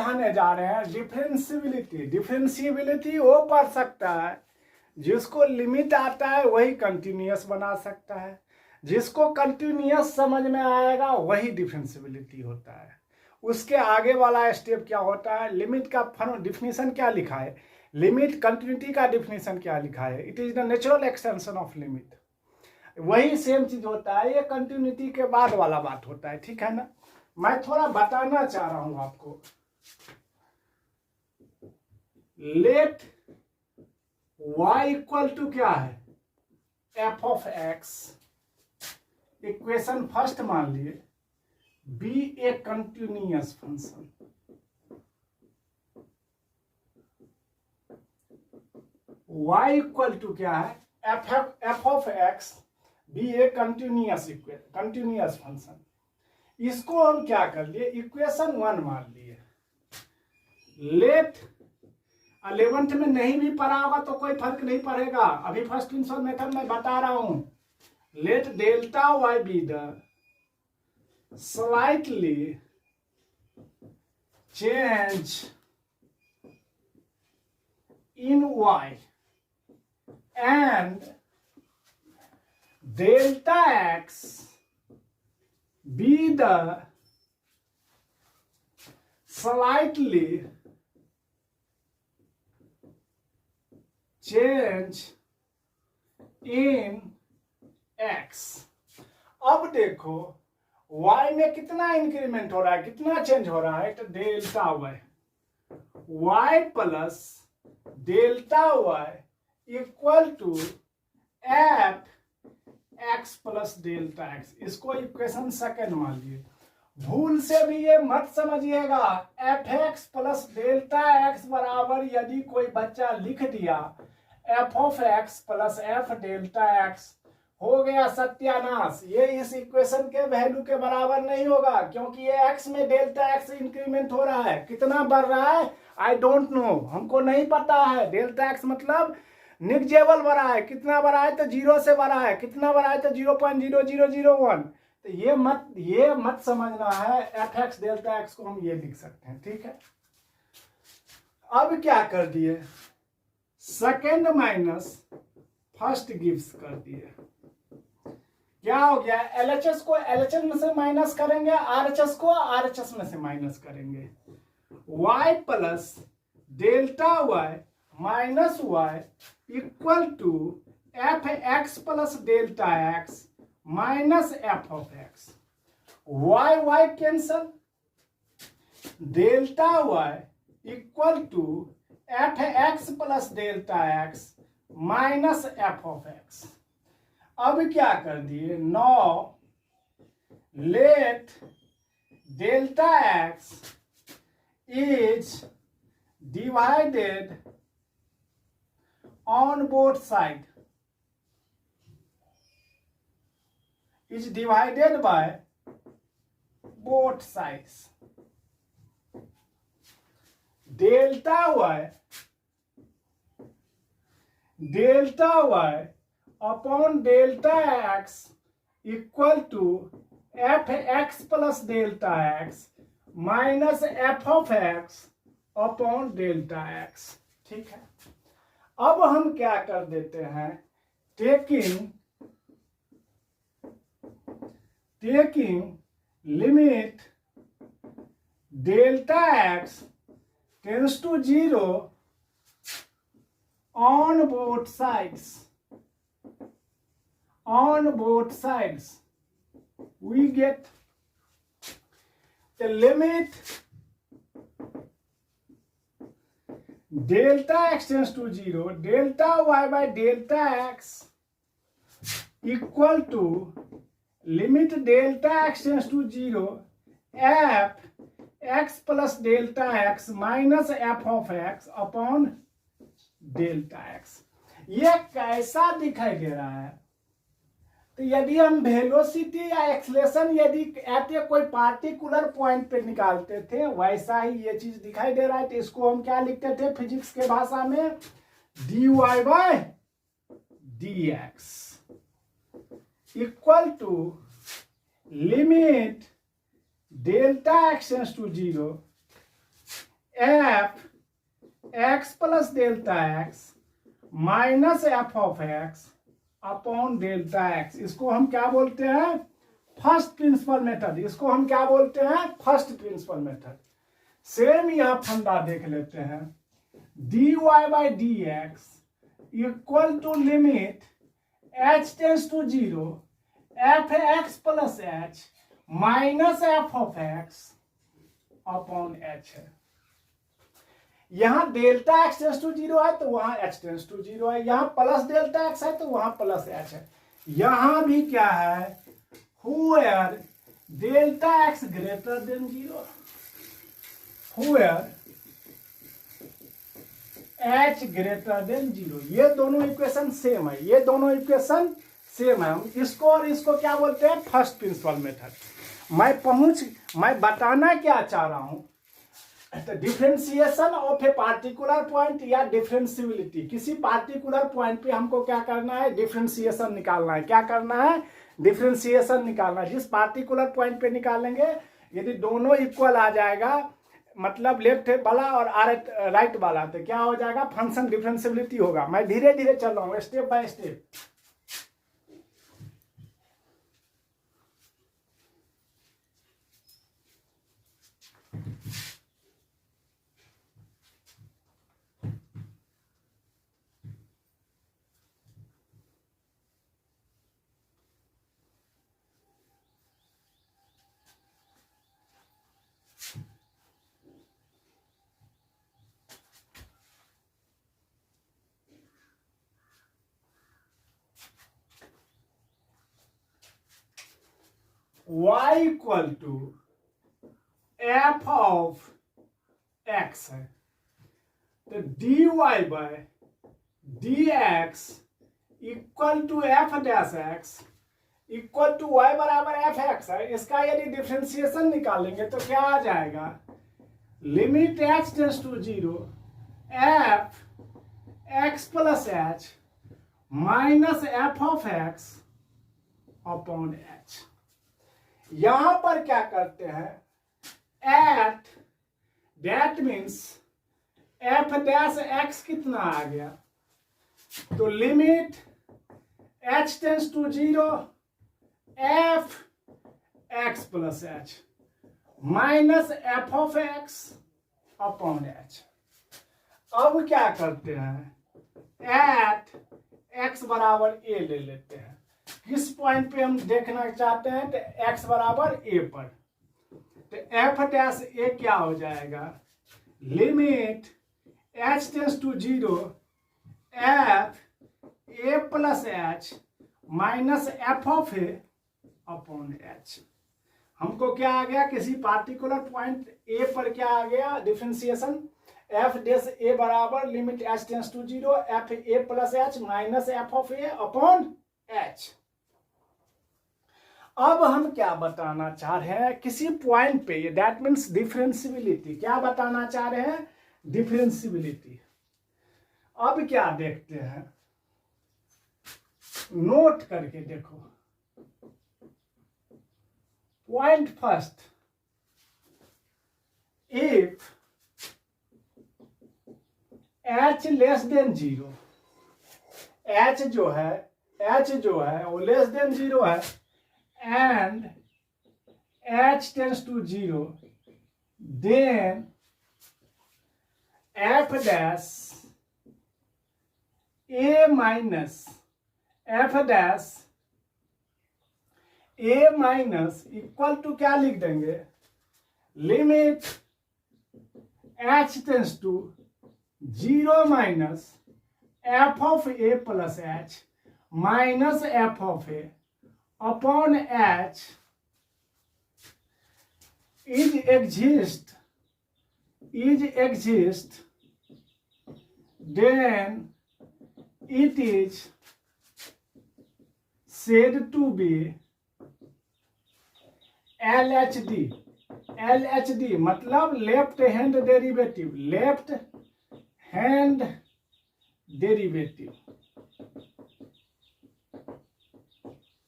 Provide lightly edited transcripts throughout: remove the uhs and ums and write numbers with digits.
पढ़ाने जा रहे हैं डिफरेंशियबिलिटी। डिफरेंशियबिलिटी वो पढ़ सकता है जिसको लिमिट आता है, वही कंटिन्यूअस बना सकता है। जिसको कंटिन्यूअस समझ में आएगा वही डिफरेंशियबिलिटी होता है। उसके आगे वाला स्टेप क्या होता है, लिमिट का डिफिनीशन क्या लिखा है, लिमिट कंटिन्यूटी का डिफिनीशन क्या लिखा है, it is the natural extension of limit. वही सेम चीज होता है, ये कंटिन्यूटी के बाद वाला बात होता है, ठीक है ना। मैं थोड़ा बताना चाह रहा हूं आपको। लेट y इक्वल टू क्या है, f of x, equation first मान लिए, be a continuous function. y equal to क्या है, f of x be a continuous function. इसको हम क्या कर लिए, इक्वेशन 1 मान लिए। लेट 11th में नहीं भी पढ़ा होगा तो कोई फर्क नहीं पड़ेगा, अभी फर्स्ट प्रिंसिपल मेथड में बता रहा हूं। Let delta y be the slightly change in y and delta x be the slightly change in x। अब देखो y में कितना इंक्रीमेंट हो रहा है, कितना चेंज हो रहा है, तो delta y plus delta y equal to f x plus delta x. इसको इक्वेशन सेकेंड मान लिए। भूल से भी ये मत समझिएगा f x plus delta x बराबर यदि कोई बच्चा लिख दिया f of x plus f delta x, हो गया सत्यानाश। ये इस इक्वेशन के वैल्यू के बराबर नहीं होगा, क्योंकि ये एक्स में डेल्टा एक्स इंक्रीमेंट हो रहा है। कितना बढ़ रहा है आई डोंट नो, हमको नहीं पता है। डेल्टा एक्स मतलब निगजेबल बढ़ा है, कितना बढ़ा है तो 0 से बढ़ा है, कितना बढ़ा है तो 0.0001। तो ये मत समझना है, एफ एक्स डेल्टा एक्स को हम ये लिख सकते हैं, ठीक है। अब क्या कर दिए, सेकेंड माइनस फर्स्ट गिव्स कर दिए। क्या हो गया, एलएचएस को एलएचएस में से माइनस करेंगे, आरएचएस को आरएचएस में से माइनस करेंगे। y plus delta y minus y equal to f x plus delta x minus f of x. y cancel, delta y equal to f x plus delta x minus f of x. अब क्या कर दिए, 9 let delta x is divided on both side, is divided by both sides। Delta y upon delta x equal to f x plus delta x minus f of x upon delta x, ठीक है। अब हम क्या कर देते हैं, taking limit delta x tends to 0 on both sides we get the limit delta x tends to 0, delta y by delta x equal to limit delta x tends to 0 f x plus delta x minus f of x upon delta x. ये कैसा दिखाई दे रहा है, तो यदि हम velocity या acceleration यदि एट ए कोई पार्टिकुलर पॉइंट पे निकालते थे, वैसा ही ये चीज दिखाई दे रहा है। तो इसको हम क्या लिखते थे फिजिक्स के भाषा में, dy by dx equal to limit delta x tends to 0 f x plus delta x minus f of x upon delta x, इसको हम क्या बोलते हैं? First principle method. इसको हम क्या बोलते हैं? First principle method. सेम यह फंडा देख लेते हैं। dy by d x equal to limit h tends to 0 f x plus h minus f of x upon h है। यहां डेल्टा एक्स टेंस टू 0 है तो वहां h टेंस टू 0 है, यहां प्लस डेल्टा एक्स है तो वहां प्लस h है। यहां भी क्या है? हुएर delta x greater than 0, हुएर h greater than 0। ये दोनों इक्वेशन सेम है, ये दोनों इक्वेशन सेम है। हम इसको और इसको क्या बोलते हैं? First principle method. मैं बताना क्या चाह रहा हूं, differentiation of a particular point या डिफरेंशिबिलिटी। किसी पार्टिकुलर पॉइंट पे हमको क्या करना है? डिफरेंशिएशन निकालना है। क्या करना है? डिफरेंशिएशन निकालना है। जिस पार्टिकुलर पॉइंट पे निकालेंगे, यदि दोनों इक्वल आ जाएगा, मतलब लेफ्ट वाला और राइट वाला, तो क्या हो जाएगा? फंक्शन डिफरेंशिबिलिटी होगा। मैं धीरे धीरे चल रहा हूं, step by step. y equal to f of x है, तो dy by d x equal to f dash x equal to y बराबर एफ एक्स है। इसका यदि डिफरेंशिएशन निकालेंगे तो क्या आ जाएगा? Limit h tends to 0 f x plus h minus f of x upon h. यहां पर क्या करते हैं? At that means f dash x कितना आ गया? तो limit h tends to 0 f x plus h minus f of x upon h. अब क्या करते हैं? एट एक्स बराबर ए ले लेते हैं। किस पॉइंट पे हम देखना चाहते हैं? तो एक्स बराबर ए पर। तो एफ डैश ए क्या हो जाएगा? Limit h tends to 0 f a plus h minus f of a upon h. हमको क्या आ गया? किसी पार्टिकुलर पॉइंट ए पर क्या आ गया? डिफरेंशिएशन एफ डैश ए बराबर limit h tends to 0 f a plus h minus f of a upon h. अब हम क्या बताना चाह रहे हैं? किसी पॉइंट पे, दैट मीन्स डिफरेंशिबिलिटी। क्या बताना चाह रहे हैं? डिफरेंशिबिलिटी। अब क्या देखते हैं? नोट करके देखो। Point first, if h less than 0, h जो है वो लेस देन 0 है, and h tends to 0, then f dash a minus f dash a minus equal to क्या लिख देंगे? Limit h tends to 0 minus f of a plus h minus f of a upon h is exist, then it is said to be LHD। LHD मतलब left hand derivative.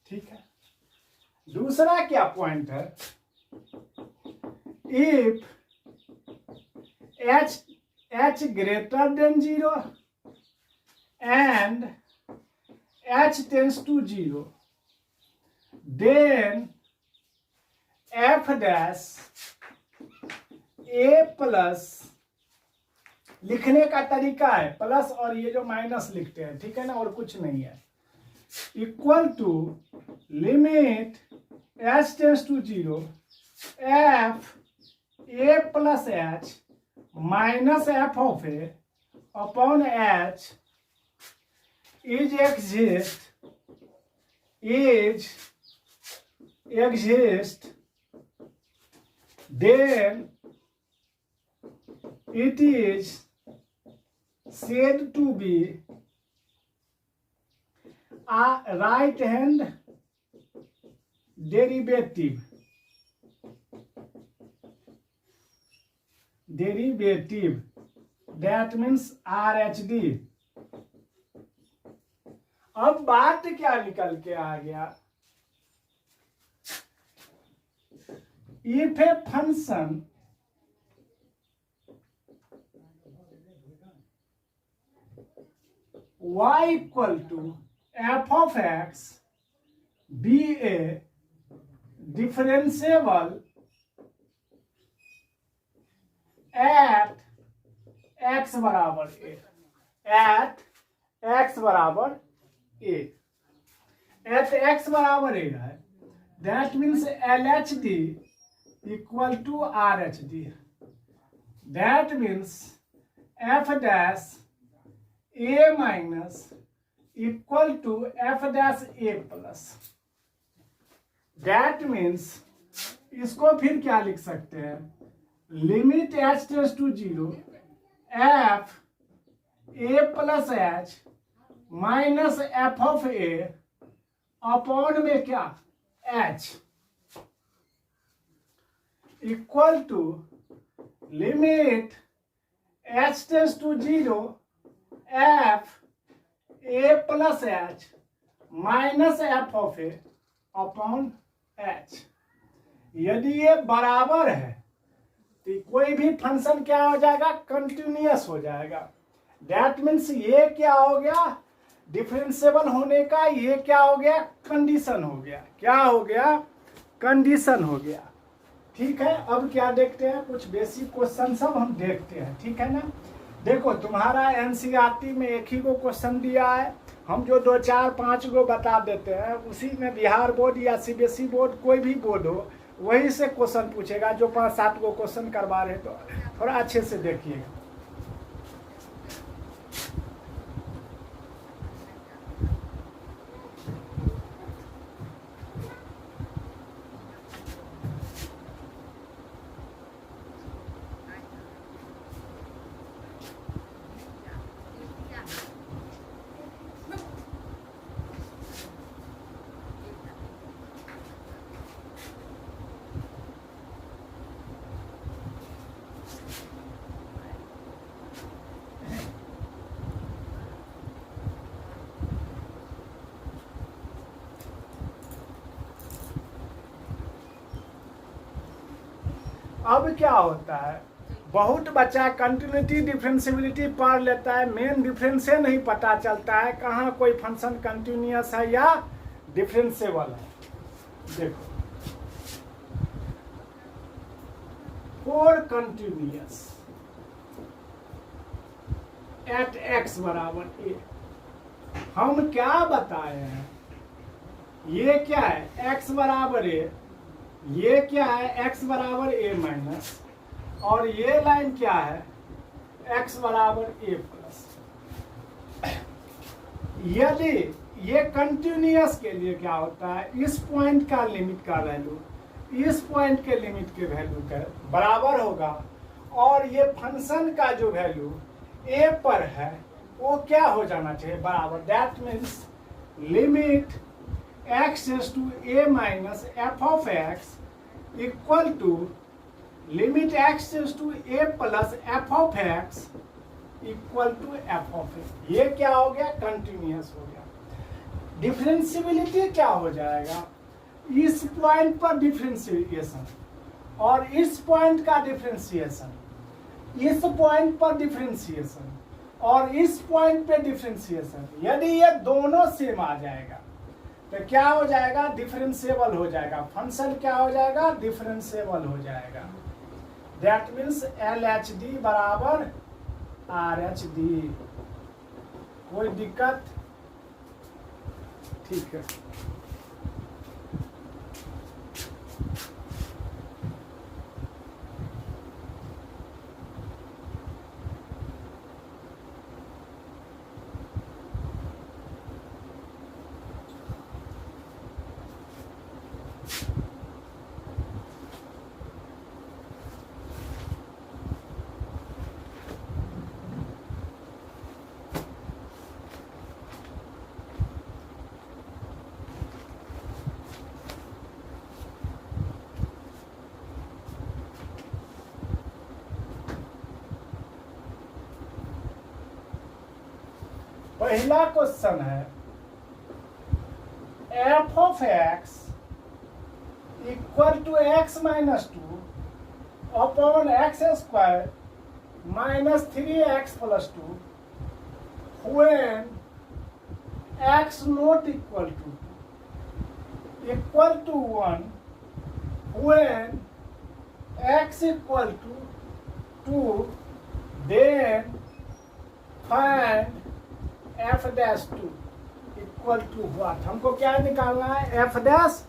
ठीक है। दूसरा क्या point है? If h greater than 0 and h tends to 0, then f dash a plus, लिखने का तरीका है प्लस और ये जो माइनस लिखते हैं, ठीक है ना, और कुछ नहीं है, equal to limit h tends to 0 f a plus h minus f of a upon h is exist, then it is said to be a right hand derivative. That means RHD. अब बात क्या निकल के आ गया, if a function y equal to f of x be a differentiable at x बराबर a, at x बराबर a, at x बराबर a है, that means LHD equal to RHD, that means f dash a minus equal to f dash a plus, that means इसको फिर क्या लिख सकते हैं, limit h tends to 0 f a plus h minus f of a upon में क्या h equal to limit h tends to 0 f a plus h minus f of a upon h। यदि ये बराबर है तो कोई भी फंक्शन क्या हो जाएगा, कंटिन्यूअस हो जाएगा। दैट मीन्स ये क्या हो गया, डिफरेंशिएबल होने का ये क्या हो गया, कंडीशन हो गया। क्या हो गया, कंडीशन हो गया। ठीक है, अब क्या देखते हैं, कुछ बेसिक क्वेश्चन सब हम देखते हैं, ठीक है ना। देखो तुम्हारा एनसीईआरटी में एक ही को क्वेश्चन दिया है, हम जो 2 4 5 गो बता देते हैं, उसी में बिहार बोर्ड या सीबीएसई बोर्ड कोई भी बोर्ड हो वही से क्वेश्चन पूछेगा। जो 5 7 गो क्वेश्चन करवा रहे तो थोड़ा अच्छे से देखिएगा। अब क्या होता है, बहुत बच्चा कंटिन्यूटी डिफरेंशिएबिलिटी पढ़ लेता है, मेन डिफरेंस नहीं पता चलता है कहाँ कोई फंक्शन कंटिन्यूअस है या डिफरेंशिएबल है। देखो फॉर कंटिन्यूअस एट एक्स बराबर ए, हम क्या बताए हैं, ये क्या है एक्स बराबर ए, ये क्या है x बराबर a माइनस, और ये लाइन क्या है x बराबर a प्लस। यदि ये कंटिन्यूअस के लिए क्या होता है, इस पॉइंट का लिमिट का वैल्यू इस पॉइंट के लिमिट के वैल्यू के बराबर होगा, और ये फंक्शन का जो वैल्यू a पर है वो क्या हो जाना चाहिए, बराबर। That means limit x to a minus f of x equal to limit x to a plus f of x equal to f of x। ये क्या हो गया, कंटिन्यूअस हो गया। डिफरेंशिएबिलिटी क्या हो जाएगा, इस पॉइंट पर डिफरेंशिएशन और इस पॉइंट का डिफरेंशिएशन, इस पॉइंट पर डिफरेंशिएशन और इस पॉइंट पे डिफरेंशिएशन, यदि ये दोनों सेम आ जाएगा तो क्या हो जाएगा, डिफरेंशिएबल हो जाएगा, फंक्शन क्या हो जाएगा, डिफरेंशिएबल हो जाएगा। दैट मीन्स LHD बराबर RHD। कोई दिक्कत? ठीक है। पहला क्वेश्चन है f of x equal to x minus 2 upon x square minus 3x plus 2 when x not equal to 1 when x equal to 2 then find f dash 2 equal to what. हमको क्या निकालना है, f डैश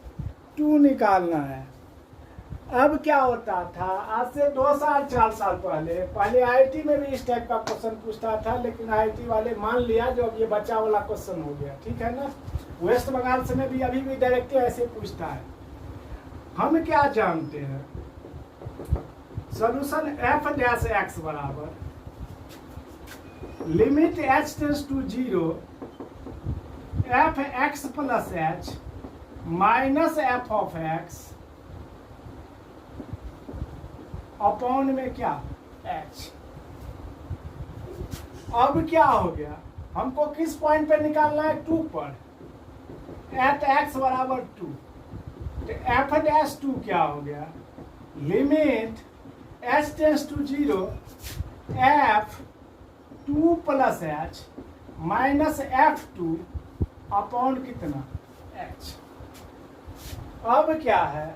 2 निकालना है। अब क्या होता था, आज से 2 साल 4 साल पहले IIT में भी इस टाइप का क्वेश्चन पूछता था, लेकिन IIT वाले मान लिया जो अब ये बच्चा वाला क्वेश्चन हो गया, ठीक है ना। वेस्ट बंगाल से में भी अभी भी डायरेक्ट ऐसे पूछता है। हम क्या जानते हैं, सोल्यूशन f डैश x बराबर limit h tends to 0 f(x) plus h minus f of x upon में क्या h। अब क्या हो गया, हमको किस पॉइंट पे निकालना है, 2 पर, एट x बराबर 2। तो f डैश 2 क्या हो गया, limit h tends to 0 f 2 plus h minus f2 upon कितना h। अब क्या है,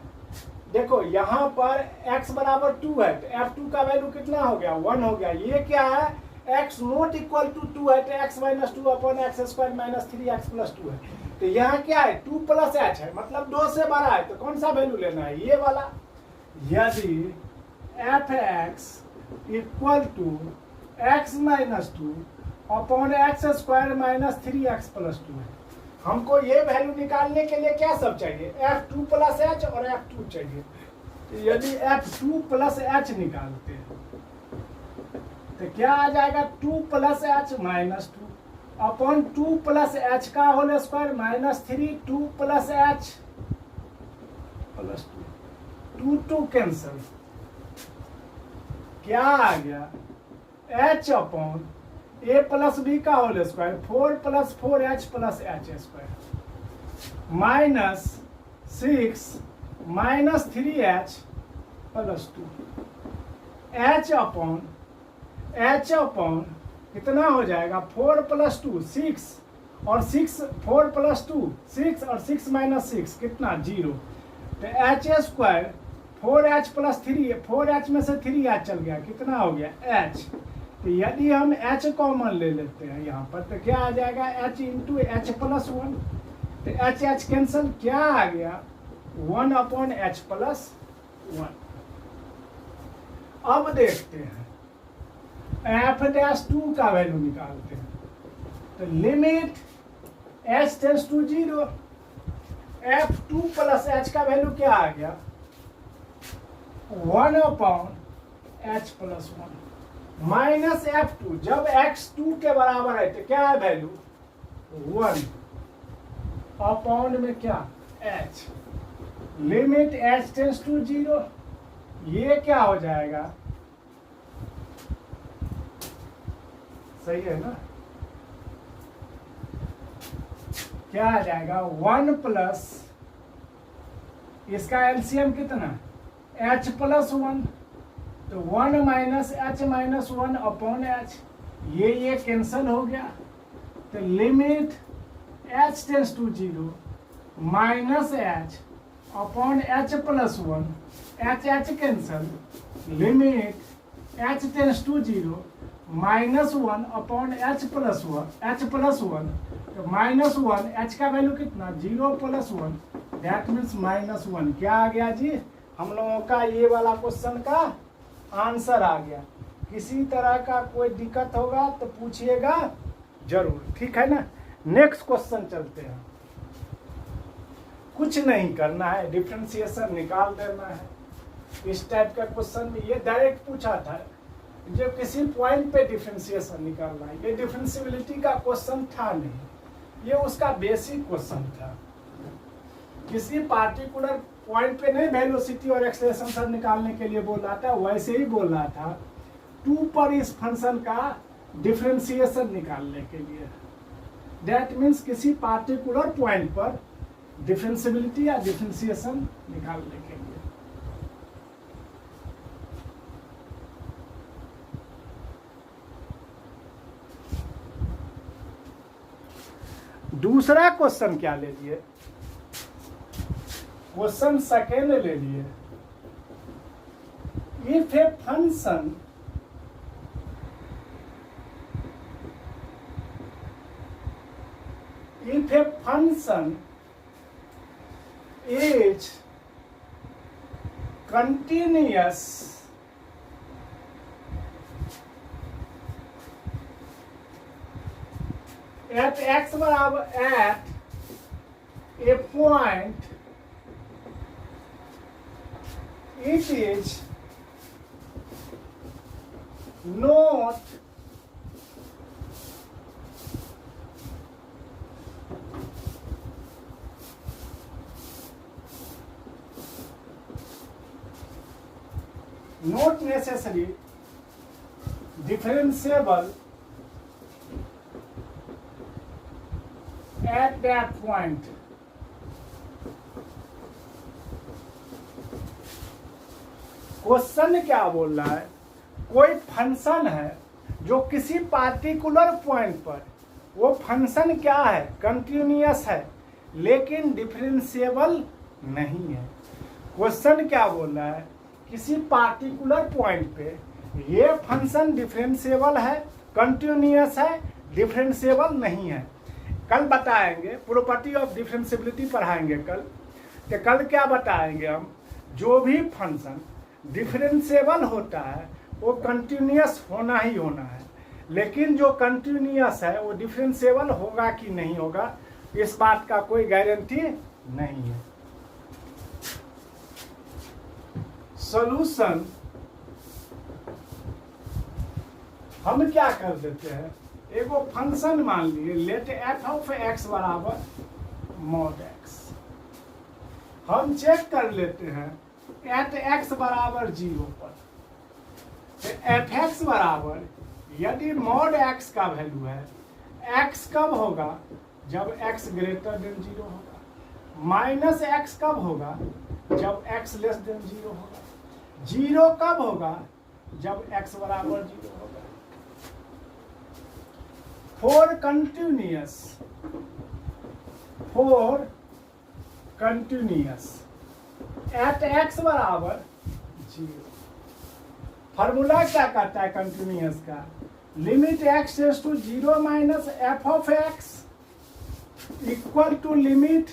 देखो यहाँ पर x बराबर 2 है तो f2 का वैल्यू कितना हो गया, 1 हो गया। ये क्या है, x नॉट इक्वल टू 2 है तो x minus 2 upon x square minus 3x plus 2 है। तो यहाँ क्या है, 2 प्लस h है, मतलब 2 से बड़ा है, तो कौन सा वैल्यू लेना है, ये वाला। यदि f(x) equal to x minus 2 upon x square minus 3x plus 2 है, हमको ये वैल्यू निकालने के लिए क्या सब चाहिए, f2 प्लस h और f2 चाहिए। तो यदि f2 प्लस h निकालते हैं तो क्या आ जाएगा, 2 plus h minus 2 upon 2 plus h का whole square minus 3, 2 plus h plus 2, 2 cancel, क्या आ गया, h upon a plus b का whole square 4 plus 4h plus h square minus 6 minus 3h plus 2, h upon कितना हो जाएगा, 4 plus 2 6 और 6 4 plus 2 6 और 6 माइनस 6 कितना 0। तो h square 4h plus 3, 4h में से 3h चल गया, कितना हो गया h। तो यदि हम h कॉमन ले लेते हैं यहाँ पर तो क्या आ जाएगा, h इंटू एच प्लस 1। तो h कैंसल, क्या आ गया, 1 अपॉन h प्लस 1। अब देखते हैं f डैश 2 का वैल्यू निकालते हैं। तो limit h tends to 0 f2 plus h का वैल्यू क्या आ गया, 1 upon h plus 1 minus f2, जब x 2 के बराबर है तो क्या है वैल्यू, 1 अपॉन में क्या h, limit h tends to 0, ये क्या हो जाएगा, सही है ना, क्या आ जाएगा, 1 प्लस इसका एलसीएम कितना h प्लस 1 तो 1 minus h minus 1 upon h, ये कैंसल हो गया। तो limit h tends to 0 minus h upon h plus 1, h h cancel, limit h tends to 0 minus 1 upon h plus 1, तो माइनस 1, एच का value कितना 0 plus 1, that means minus 1। क्या आ गया जी, हम लोगों का ये वाला क्वेश्चन का आंसर आ गया। किसी तरह का कोई दिक्कत होगा तो पूछिएगा जरूर, ठीक है ना। नेक्स्ट क्वेश्चन चलते हैं। कुछ नहीं करना है, डिफरेंशिएशन निकाल देना है। इस टाइप का क्वेश्चन ये डायरेक्ट पूछा था, जो किसी पॉइंट पे डिफरेंशिएशन निकालना है। ये डिफरेंशिएबिलिटी का क्वेश्चन था नहीं, ये उसका बेसिक क्वेश्चन था। किसी पार्टिकुलर पॉइंट पे नहीं वेलोसिटी और एक्सेलरेशन सब निकालने के लिए बोल रहा था, वैसे ही बोल रहा था 2 पर इस फंक्शन का डिफरेंशिएशन निकालने के लिए। दैट मीन्स किसी पार्टिकुलर पॉइंट पर डिफरेंशिएबिलिटी या डिफरेंशिएशन निकालने के लिए। दूसरा क्वेश्चन क्या ले लिए, क्वेश्चन सेकेंड ले लिए। If a function is continuous at x बराबर at a point, it is not necessary differentiable at that point। Question क्या बोल रहा है, कोई फंक्शन है जो किसी पार्टिकुलर पॉइंट पर, वो फंक्शन क्या है, कंटिन्यूअस है लेकिन डिफरेंशिएबल नहीं है। क्वेश्चन क्या बोल रहा है, किसी पार्टिकुलर पॉइंट पे ये फंक्शन डिफरेंशिएबल है, कंटिन्यूअस है, डिफरेंशिएबल नहीं है। कल बताएंगे, प्रॉपर्टी ऑफ डिफरेंशिएबिलिटी पढ़ाएंगे कल। तो कल क्या बताएंगे हम, जो भी फंक्शन डिफरेंशिएबल होता है वो कंटिन्यूअस होना ही होना है, लेकिन जो कंटिन्यूअस है वो डिफरेंशिएबल होगा कि नहीं होगा, इस बात का कोई गारंटी नहीं है। सॉल्यूशन हम क्या कर देते हैं, एगो फंक्शन मान लिए, लेट एफ ऑफ एक्स बराबर मॉड एक्स। हम चेक कर लेते हैं एट एक्स बराबर 0 पर, एफ एक्स बराबर, यदि मॉड एक्स का वैल्यू है, एक्स कब होगा, जब एक्स ग्रेटर देन 0 होगा, माइनस एक्स कब होगा, जब एक्स लेस देन 0 होगा, 0 कब होगा, जब x बराबर 0 होगा। फॉर कंटिन्यूअस एट x बराबर 0। फॉर्मूला क्या कहता है कंटिन्यूअस का, limit x tends to 0 minus f of x equal to limit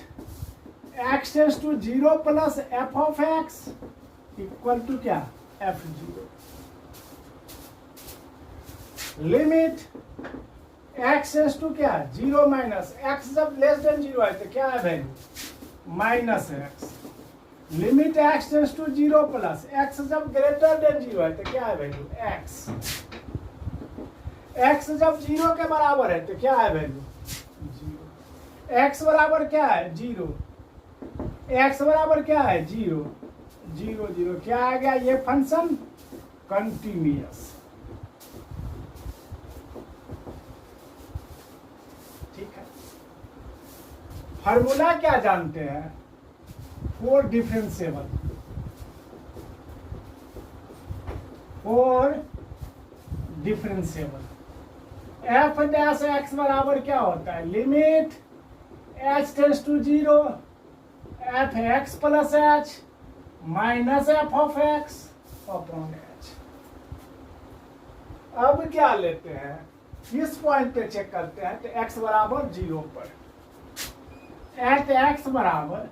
x tends to 0 plus f of x equal to क्या, f0। Limit x tends to क्या, 0 minus x, जब less than 0 है तो क्या है value, minus x. Limit x tends to 0 plus x, जब greater than 0 है तो क्या है वैल्यू, x। x जब 0 के बराबर है तो क्या है वैल्यू, 0। x बराबर क्या है 0, x बराबर क्या है 0, 0 0, क्या आ गया, ये फंक्शन कंटिन्यूअस। ठीक है, फार्मूला क्या जानते हैं, for differentiable, for differentiable. F dash x बराबर क्या होता है, limit h tends to zero f x plus h minus f of x upon h. अब क्या लेते हैं, इस पॉइंट पे चेक करते हैं, तो एक्स बराबर जीरो पर, एट एक्स बराबर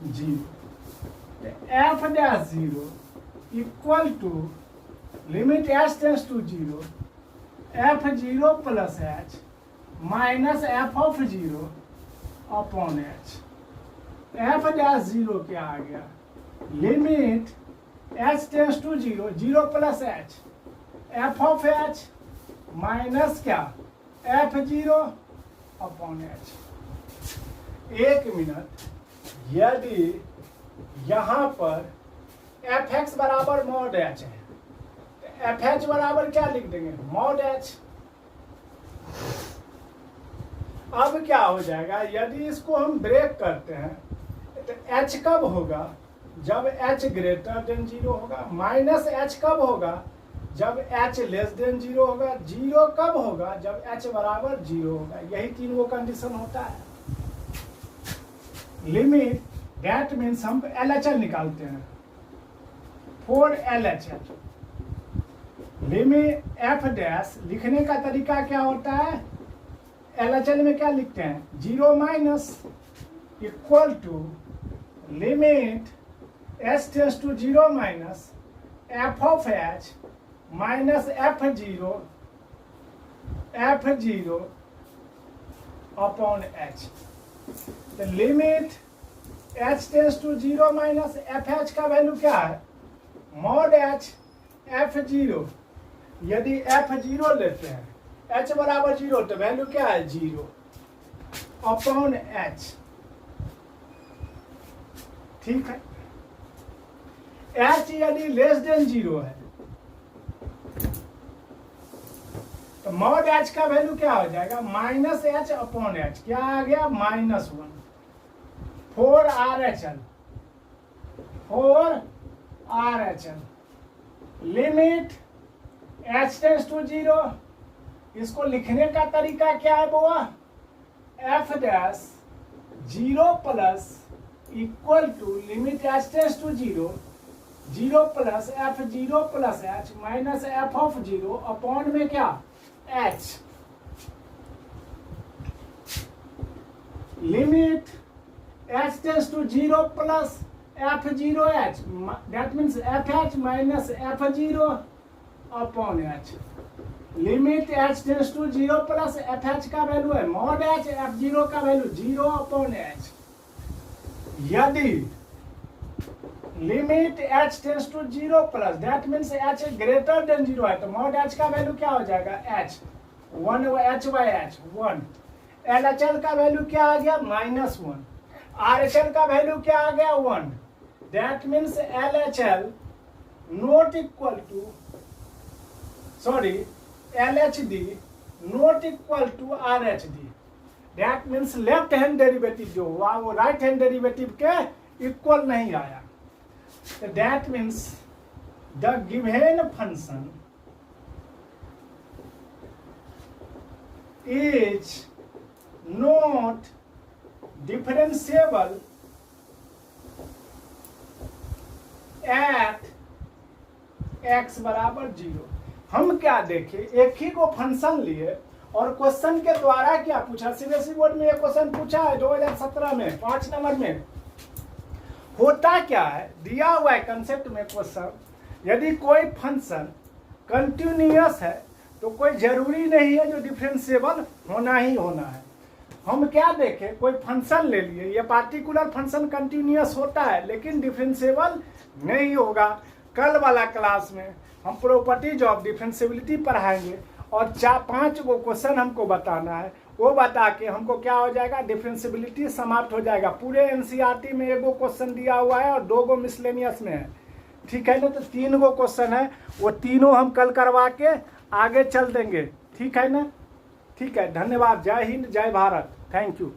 zero, f dash zero equal to limit h tends to zero f zero plus h minus f of zero upon h. F dash zero क्या आ गया, limit h tends to zero, zero plus h, f of h minus क्या, f zero upon h. एक minute, यदि यहां पर f x बराबर mod h है, एफ एच बराबर क्या लिख देंगे, मॉड एच। अब क्या हो जाएगा, यदि इसको हम ब्रेक करते हैं तो एच कब होगा, जब एच ग्रेटर देन जीरो होगा, माइनस एच कब होगा, जब एच लेस देन जीरो होगा, जीरो कब होगा, जब एच बराबर जीरो होगा। यही तीन वो कंडीशन होता है। लिमिट दैट मीन्स हम LHL निकालते हैं, four LHL। Limit F dash लिखने का तरीका क्या होता है, LHL में क्या लिखते हैं, zero minus equal to limit h tends to zero minus f of h minus f zero upon h. तो limit h tends to zero minus f h का वैल्यू क्या है, मॉड एच एफ जीरो। यदि f zero लेते हैं, H बराबर zero, तो value क्या है, जीरो अपॉन एच। ठीक है, एच यदि लेस देन जीरो है तो मॉड एच का वैल्यू क्या हो जाएगा, माइनस एच अपॉन एच, क्या आ गया, minus one, for R H L, for R H L. Limit h tends to zero, इसको लिखने का तरीका क्या है बुआ, f dash zero plus equal to limit h tends to zero, zero plus f zero plus h minus f of zero upon में क्या, h. Limit h tends to zero plus f zero h, that means f h minus f zero upon h. Limit h tends to zero plus f h का value है mod h, f zero का value zero upon h. यदि limit h tends to zero plus, that means h greater than zero है, तो mod h का value क्या हो जाएगा, h, one h by h, one. LHL का वैल्यू क्या आ गया, माइनस वन। RHL का वैल्यू क्या आ गया, one. That means LHL not equal to, sorry LHD not equal to RHD। That means left hand derivative जो हुआ वो राइट हैंड डेरिवेटिव के इक्वल नहीं आया। That means the given function is not differentiable at x बराबर zero. हम क्या देखे, एक ही को फंक्शन लिए और क्वेश्चन के द्वारा क्या पूछा, सीबीएसई बोर्ड में एक क्वेश्चन पूछा है 2017 में 5 नंबर में। होता क्या है, दिया हुआ है कंसेप्ट में क्वेश्चन, यदि कोई फंक्शन कंटिन्यूअस है तो कोई जरूरी नहीं है जो डिफरेंशिएबल होना ही होना है। हम क्या देखें, कोई फंक्शन ले लिए, ये पार्टिकुलर फंक्शन कंटिन्यूअस होता है लेकिन डिफरेंशिएबल नहीं होगा। कल वाला क्लास में हम प्रॉपर्टीज ऑफ डिफरेंशिएबिलिटी पढ़ाएंगे और 4-5 गो क्वेश्चन हमको बताना है, वो बता के हमको क्या हो जाएगा, डिफरेंशिएबिलिटी समाप्त हो जाएगा। पूरे एनसीईआरटी में 1 गो क्वेश्चन दिया हुआ है और 2 गो मिसलेनियस में है, ठीक है ना। तो 3 गो क्वेश्चन है, वो तीनों हम कल करवा के आगे चल देंगे, ठीक है ना। ठीक है, धन्यवाद। जय हिंद, जय भारत, थैंक यू।